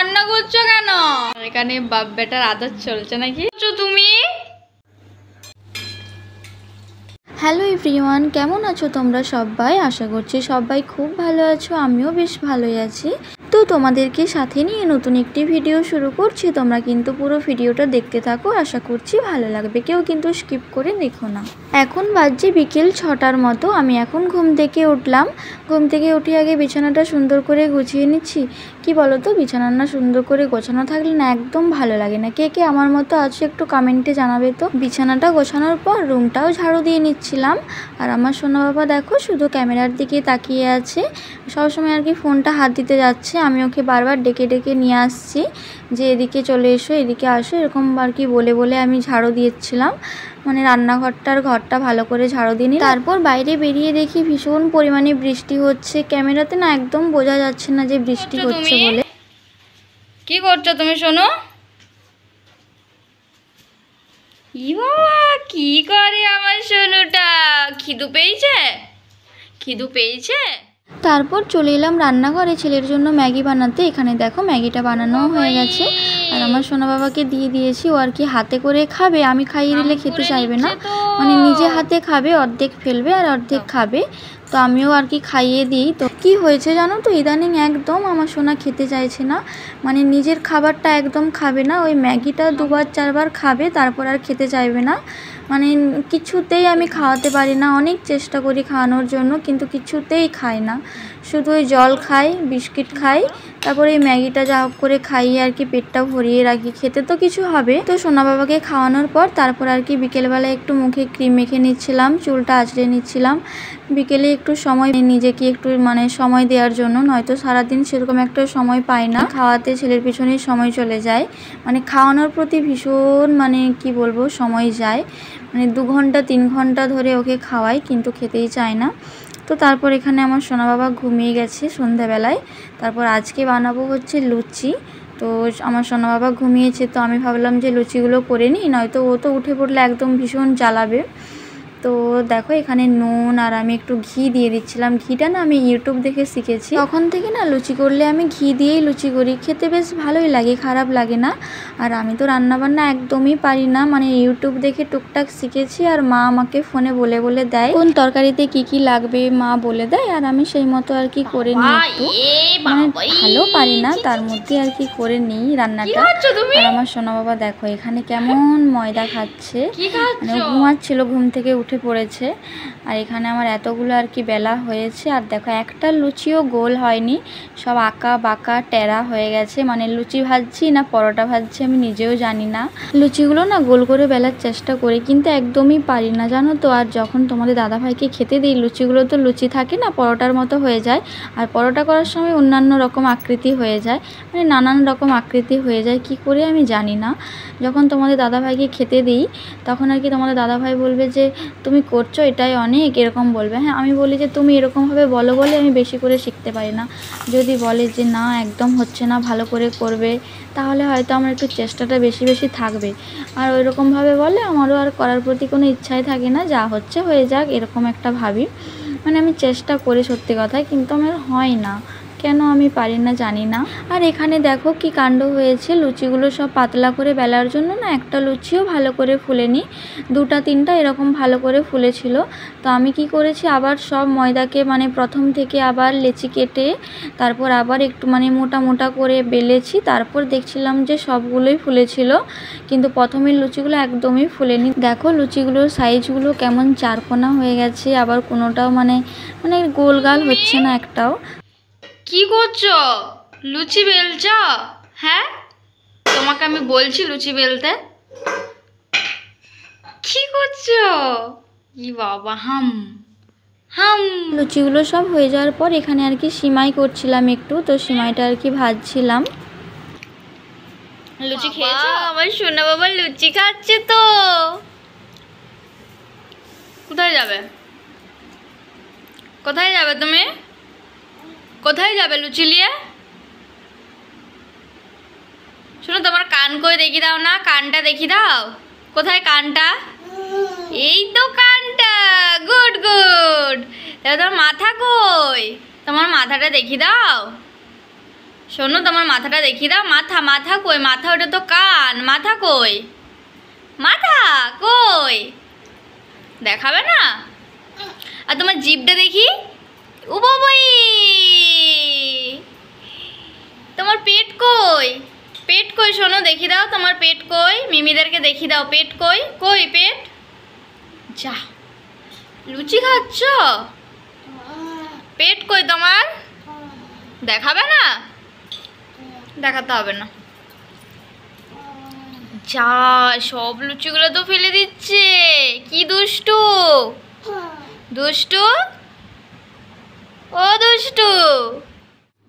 কান্না করছো কেন? এখানে বাপ বেটার আদর চলছে নাকি? তুমি হ্যালো এভরিওয়ান, কেমন আছো তোমরা সবাই? আশা করছি সবাই খুব ভালো আছো, আমিও বেশ ভালোই আছি। তো তোমাদেরকে সাথে নিয়ে নতুন একটি ভিডিও শুরু করছি। তোমরা কিন্তু পুরো ভিডিওটা দেখতে থাকো, আশা করছি ভালো লাগবে, কেউ কিন্তু স্কিপ করে দেখো না। এখন বাজছে বিকেল 6টার মতো। আমি এখন ঘুম থেকে উঠলাম। ঘুম থেকে উঠে আগে বিছানাটা সুন্দর করে গুছিয়ে নিচ্ছি। কি বলো তো, বিছানা না সুন্দর করে গোছানো থাকলে না একদম ভালো লাগে না। কে কে আমার মতো আছো একটু কমেন্টে জানাবে তো। বিছানাটা গোছানোর পর রুমটাও ঝাড়ু দিয়ে নিচ্ছিলাম। আর আমার সোনা বাবা দেখো শুধু ক্যামেরার দিকে তাকিয়ে আছে, সবসময় আর কি ফোনটা হাত দিতে যাচ্ছে। আমি ওকে বারবার ডেকে ডেকে নিয়ে আসছি যে এদিকে চলে এসো, এদিকে আসো, এরকম আর কি বলে বলে আমি ঝাড়ু দিয়েছিলাম। মানে রান্নাঘরটার ঘরটা ভালো করে ঝাড়ু দিয়ে নিই। তারপর বাইরে বেরিয়ে দেখি ভীষণ পরিমাণে বৃষ্টি হচ্ছে। ক্যামেরাতে না একদম বোঝা যাচ্ছে না যে বৃষ্টি হচ্ছে বলে। কি করছো তুমি শোনো? কি করে আমার সোনুটা? খিদু পেয়েছে? খিদু পেয়েছে? তারপর চলে এলাম রান্নাঘরে ছেলের জন্য ম্যাগি বানাতে। এখানে দেখো ম্যাগিটা বানানো হয়ে গেছে আর আমার সোনা বাবাকে দিয়ে দিয়েছি। ও আর কি হাতে করে খাবে, আমি খাইয়ে দিলে খেতে চাইবে না, মানে নিজে হাতে খাবে, অর্ধেক ফেলবে আর অর্ধেক খাবে। তো আমিও আর কি খাইয়ে দিই। তো কি হয়েছে জানো তো, ইদানিং একদম আমার সোনা খেতে চাইছে না, মানে নিজের খাবারটা একদম খাবে না। ওই ম্যাগিটা দুবার চারবার খাবে, তারপর আর খেতে চাইবে না। মানে কিছুতেই আমি খাওয়াতে পারি না, অনেক চেষ্টা করি খাওয়ানোর জন্য কিন্তু কিছুতেই খায় না। শুধু ওই জল খাই, বিস্কিট খাই, তারপরে এই ম্যাগিটা যা হোক করে খাইয়ে আর কি পেটটা ভরিয়ে রাখি। খেতে তো কিছু হবে। তো সোনা বাবাকে খাওয়ানোর পর তারপর আর কি বিকেলবেলা একটু মুখে ক্রিম মেখে নিচ্ছিলাম, চুলটা আঁচড়ে নিচ্ছিলাম। বিকেলে একটু সময় নিজেকে একটু মানে সময় দেওয়ার জন্য, নয়তো সারাদিন সেরকম একটা সময় পাই না। খাওয়াতে ছেলের পিছনেই সময় চলে যায়, মানে খাওয়ানোর প্রতি ভীষণ মানে কি বলবো সময় যায়। মানে 2 ঘন্টা 3 ঘন্টা ধরে ওকে খাওয়াই কিন্তু খেতেই চায় না। তো তারপর এখানে আমার সোনা বাবা ঘুমিয়ে গেছে সন্ধ্যাবেলায়। তারপর আজকে বানাবো হচ্ছে লুচি। তো আমার সোনা বাবা ঘুমিয়েছে, তো আমি ভাবলাম যে লুচিগুলো করে নিই, নয়তো ও তো উঠে পড়লে একদম ভীষণ জ্বালাবে। তো দেখো এখানে নুন আর আমি একটু ঘি দিয়ে দিচ্ছিলাম। ঘিটা না আমি ইউটিউব দেখে শিখেছি, তখন থেকে না লুচি করলে আমি ঘি দিয়েই লুচি করি, খেতে বেশ ভালোই লাগে, খারাপ লাগে না। আর আমি তো রান্নাবান্না একদমই পারি না, মানে ইউটিউব দেখে টুকটাক শিখেছি। আর মা আমাকে ফোনে বলে বলে দেয় কোন তরকারিতে কি কি লাগবে, মা বলে দেয় আর আমি সেই মতো আর কি করে নিই। একটু মানে ভালো পারি না, তার মধ্যে আর কি করে নিই রান্নাটা। আর আমার সোনা বাবা দেখো এখানে কেমন ময়দা খাচ্ছে, মানে ঘুমাচ্ছিল, ঘুম থেকে উঠে পড়েছে। আর এখানে আমার এতগুলো আর কি বেলা হয়েছে। আর দেখো একটা লুচিও গোল হয়নি, সব আঁকা বাঁকা টেরা হয়ে গেছে। মানে লুচি ভাজছি না পরোটা ভাজছি আমি নিজেও জানি না। লুচিগুলো না গোল করে বেলার চেষ্টা করি কিন্তু একদমই পারি না জানো তো। আর যখন তোমাদের দাদাভাইকে খেতে দিই লুচিগুলো তো লুচি থাকে না, পরোটার মতো হয়ে যায়। আর পরোটা করার সময় অন্যান্য রকম আকৃতি হয়ে যায়, মানে নানান রকম আকৃতি হয়ে যায়, কি করে আমি জানি না। যখন তোমাদের দাদাভাইকে খেতে দিই তখন আর কি তোমাদের দাদাভাই বলবে যে তুমি করছো এটাই অনেক, এরকম বলবে। হ্যাঁ আমি বলি যে তুমি এরকমভাবে বলো বলে আমি বেশি করে শিখতে পারি না। যদি বলে যে না একদম হচ্ছে না, ভালো করে করবে, তাহলে হয়তো আমার একটু চেষ্টাটা বেশি বেশি থাকবে। আর ওই রকমভাবে বলে আমারও আর করার প্রতি কোনো ইচ্ছাই থাকে না, যা হচ্ছে হয়ে যাক এরকম একটা ভাবি। মানে আমি চেষ্টা করি সত্যি কথায়, কিন্তু আমার হয় না, কেন আমি পারি না জানি না। আর এখানে দেখো কি কাণ্ড হয়েছে, লুচিগুলো সব পাতলা করে বেলার জন্য না একটা লুচিও ভালো করে ফুলেনি, 2টা 3টা এরকম ভালো করে ফুলেছিল। তো আমি কি করেছি, আবার সব ময়দাকে মানে প্রথম থেকে আবার লেচি কেটে তারপর আবার একটু মানে মোটা মোটা করে বেলেছি। তারপর দেখছিলাম যে সবগুলোই ফুলেছিল, কিন্তু প্রথমের লুচিগুলো একদমই ফুলেনি। দেখো লুচিগুলোর সাইজগুলো কেমন চারকোনা হয়ে গেছে, আবার কোনোটাও মানে মানে গোলগাল হচ্ছে না একটাও। কি করছো? লুচি বেলছ? হ্যাঁ তোমাকে আমি বলছি লুচি বেলতে, কি করছো? ই বাবা হাম হাম। লুচিগুলো সব হয়ে যাওয়ার পর এখানে আর কি সিমাই করছিলাম একটু, তো সিমাইটা আর কি ভাজছিলাম। লুচি খেয়েছো? আমার সোনা বাবা লুচি খাচ্ছে তো। কোথায় যাবে? কোথায় যাবে তুমি? কোথায় যাবে লুচি নিয়ে? শোনো তোমার কান কই দেখি দাও না, কানটা দেখি দাও, কোথায় কানটা? এই তো কানটা, গুড গুড। তাহলে তোমার মাথা কই? তোমার মাথাটা দেখি দাও। শোনো, তোমার মাথাটা দেখিয়ে দাও। মাথা, মাথা কই? মাথা ওটা তো কান। মাথা কই? মাথা কই? দেখাবে না? আর তোমার জিভটা দেখি। ও বাবাই, তোমার পেট কই? পেট কই? শোনো, দেখি দাও তোমার পেট কই। মিমিদেরকে দেখি দাও পেট কই। কই পেট? যা, লুচি খাচ্ছ? পেট কই তোমার? দেখাবে না? দেখাতে হবে না। যা, সব লুচিগুলো তো ফেলে দিচ্ছে। কি দুষ্টু, দুষ্টু, ও দুষ্টু।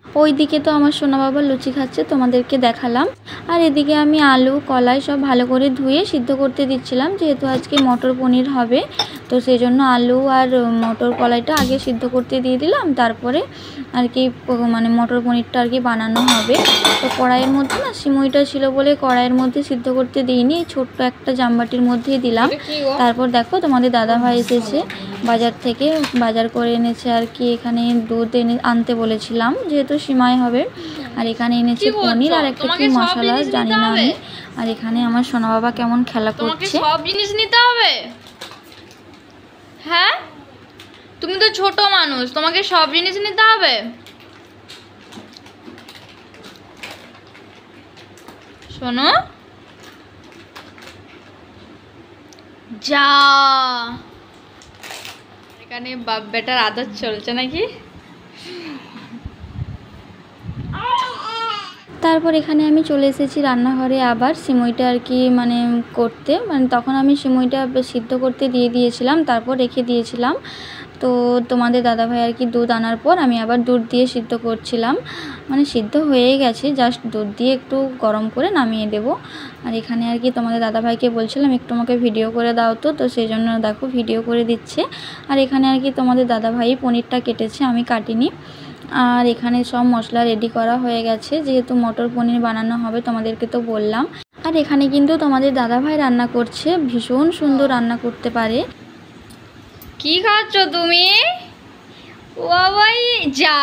ওইদিকে তো আমার সোনা বাবা লুচি খাচ্ছে, তোমাদেরকে দেখালাম। আর এদিকে আমি আলু কলাই সব ভালো করে ধুয়ে সিদ্ধ করতে দিচ্ছিলাম, যেহেতু আজকে মটর পনির হবে। তো সেই জন্য আলু আর মটর কলাইটা আগে সিদ্ধ করতে দিয়ে দিলাম, তারপরে আর কি মানে মটর পনিরটা আর কি বানানো হবে। তো কড়াইয়ের মধ্যে না সিমুইটা ছিল বলে কড়াইয়ের মধ্যে সিদ্ধ করতে দিইনি, ছোট্ট একটা জামবাটির মধ্যেই দিলাম। তারপর দেখো তোমাদের দাদাভাই এসেছে বাজার থেকে, বাজার করে এনেছে আর কি। এখানে দুধ আনতে বলেছিলাম, যেহেতু সিমাই হবে। আর এখানে এনেছে পনির আর একটা কি মশলা জানি না আমি। আর এখানে আমার সোনা বাবা কেমন খেলা করছে। সব জিনিস নিতে হবে? হ্যাঁ, তুমি তো ছোট মানুষ, তোমাকে সব জিনিস নিতে হবে? শোনো, যা। এখানে বাপ বেটার আদর চলছে নাকি? তারপর এখানে আমি চলে এসেছি রান্নাঘরে আবার সিমইটা আর কি মানে করতে। মানে তখন আমি সিমইটা সিদ্ধ করতে দিয়ে দিয়েছিলাম, তারপর রেখে দিয়েছিলাম। তো তোমাদের দাদাভাই আর কি দুধ আনার পর আমি আবার দুধ দিয়ে সিদ্ধ করছিলাম। মানে সিদ্ধ হয়ে গেছে, জাস্ট দুধ দিয়ে একটু গরম করে নামিয়ে দেব। আর এখানে আর কি তোমাদের দাদাভাইকে বলছিলাম একটু আমাকে ভিডিও করে দাও। তো সেই জন্য দেখো ভিডিও করে দিচ্ছে। আর এখানে আর কি তোমাদের দাদাভাই পনিরটা কেটেছে, আমি কাটিনি। আর এখানে সব মশলা রেডি করা হয়ে গেছে, যেহেতু মটর পনির বানানো হবে তোমাদেরকে তো বললাম। আর এখানে কিন্তু তোমাদের দাদাভাই রান্না করছে, ভীষণ সুন্দর রান্না করতে পারে। কি খাচ্ছ তুমি? ও বাবাই, যা।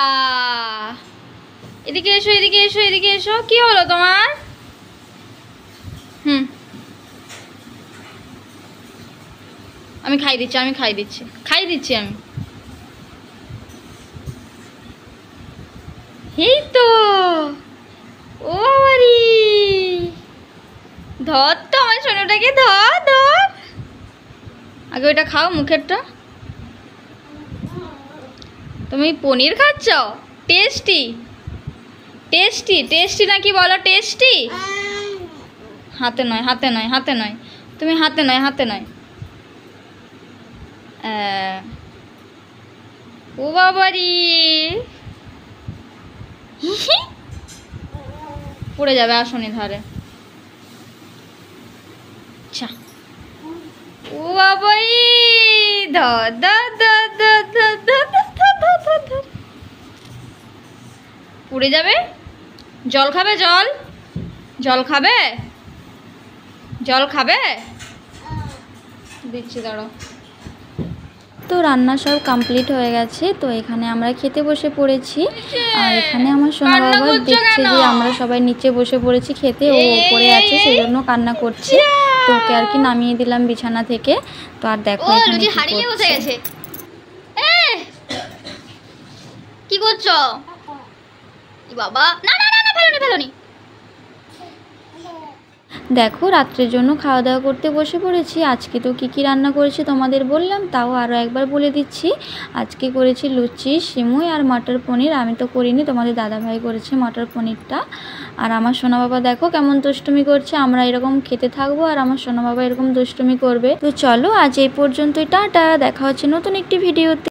এদিকে এসো, এদিকে এসো, এদিকে এসো। কি হলো তোমার? আমি খাই দিচ্ছি, আমি খাই দিচ্ছি, খাই দিচ্ছি আমি। এই তো, ও বাবারি, ধর তো আমার সোনাটাকে, ধর ধর। আগে ওইটা খাও, মুখেরটা। তুমি পনির খাচ্ছ? টেস্টি, টেস্টি, টেস্টি নাকি বলো? টেস্টি। হাতে নয়, হাতে নয়, হাতে নয়, তুমি হাতে নয়, হাতে নয়। ও বাবারি, পড়ে যাবে আসনি ধারে। ও বাবারি, ধর ধর ধর ধর ধর ধর ধর ধর ধর। পড়ে যাবে। জল খাবে? জল, জল খাবে? জল খাবে? দিচ্ছি, দাঁড়াও। তো রান্না সব কমপ্লিট হয়ে গেছে। তো এখানে আমরা খেতে বসে পড়েছি। আর এখানে আমার সোনা বাবা দেখছে যে আমরা সবাই নিচে বসে পড়েছি খেতে, ও উপরে আছে, সেই জন্য কান্না করছে। তো ওকে আর কি নামিয়ে দিলাম বিছানা থেকে। তো আর দেখো কি করছো? বাবা, না না না, ফেলোনি ফেলোনি। দেখো রাত্রের জন্য খাওয়া দাওয়া করতে বসে পড়েছি। আজকে তো কী কী রান্না করেছি তোমাদের বললাম, তাও আরও একবার বলে দিচ্ছি। আজকে করেছি লুচি, সিমুই আর মটর পনির। আমি তো করিনি, তোমাদের দাদাভাই করেছে মটর পনিরটা। আর আমার সোনা বাবা দেখো কেমন দুষ্টুমি করছে। আমরা এরকম খেতে থাকবো আর আমার সোনা বাবা এরকম দুষ্টুমি করবে। তো চলো আজ এই পর্যন্তই, টাটা। দেখা হচ্ছে নতুন একটি ভিডিওতে।